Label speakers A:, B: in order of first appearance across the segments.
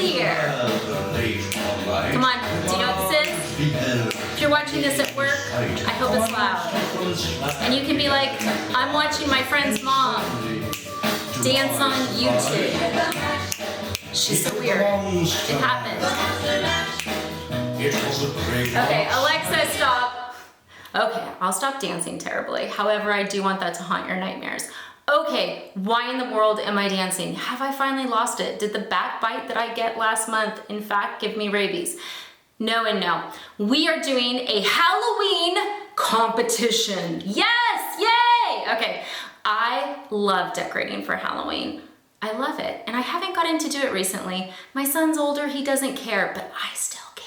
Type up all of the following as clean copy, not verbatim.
A: here. Come on, do you know what this is? If you're watching this at work, I hope it's loud. And you can be like, I'm watching my friend's mom dance on YouTube. She's so weird. It happened. Okay, Alexa, stop. Okay, I'll stop dancing terribly. However, I do want that to haunt your nightmares. Okay, why in the world am I dancing? Have I finally lost it? Did the back bite that I get last month, in fact, give me rabies? No and no. We are doing a Halloween competition. Yes, yay! Okay, I love decorating for Halloween. I love it, and I haven't gotten to do it recently. My son's older, he doesn't care, but I still care.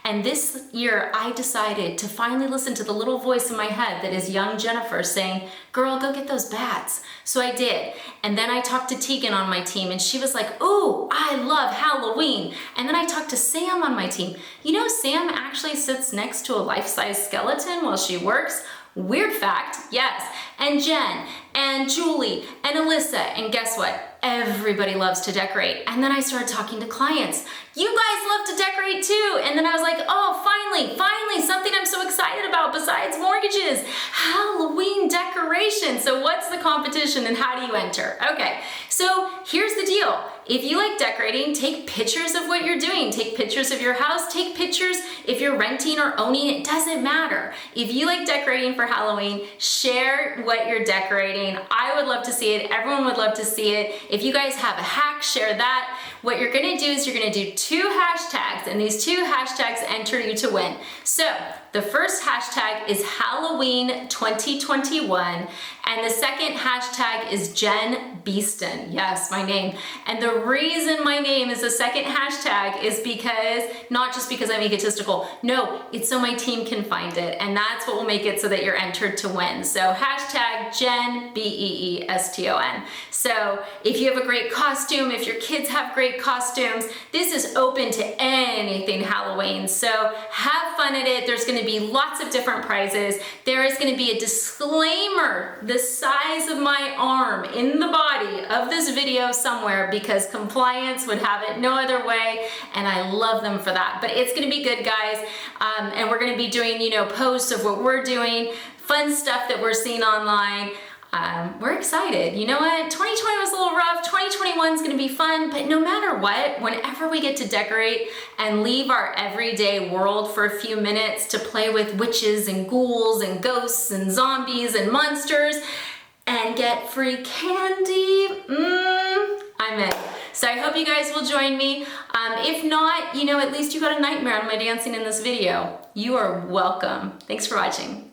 A: And this year, I decided to finally listen to the little voice in my head that is young Jennifer saying, girl, go get those bats. So I did. And then I talked to Tegan on my team, and she was like, ooh, I love Halloween. And then I talked to Sam on my team. You know, Sam actually sits next to a life-size skeleton while she works. Weird fact, yes. And Jen, and Julie, and Alyssa, and guess what? Everybody loves to decorate. And then I started talking to clients. You guys love to decorate too. And then I was like, oh, finally, something I'm so excited about besides mortgages, Halloween decoration. So what's the competition and how do you enter? Okay, so here's the deal. If you like decorating, take pictures of what you're doing. Take pictures of your house, take pictures if you're renting or owning, it doesn't matter. If you like decorating for Halloween, share what you're decorating. I would love to see it. Everyone would love to see it. If you guys have a hack, share that. What you're gonna do is you're gonna do 2 hashtags, and these 2 hashtags enter you to win. So the first hashtag is Halloween 2021, and the second hashtag is Jen Beeston. Yes, my name. And the reason my name is the second hashtag is because, not just because I'm egotistical, no, it's so my team can find it, and that's what will make it so that you're entered to win. So hashtag Jen, B-E-E-S-T-O-N. So if you have a great costume, if your kids have great costumes, this is open to anything Halloween. So have fun at it. There's gonna be lots of different prizes. There is gonna be a disclaimer the size of my arm in the body of this video somewhere because compliance would have it no other way, and I love them for that. But it's gonna be good, guys. And we're gonna be doing, you know, posts of what we're doing, fun stuff that we're seeing online. We're excited. You know what? 2020 was a little rough. 2021 is going to be fun, but no matter what, whenever we get to decorate and leave our everyday world for a few minutes to play with witches and ghouls and ghosts and zombies and monsters and get free candy, I'm in. So I hope you guys will join me. If not, you know, at least you got a nightmare on my dancing in this video. You are welcome. Thanks for watching.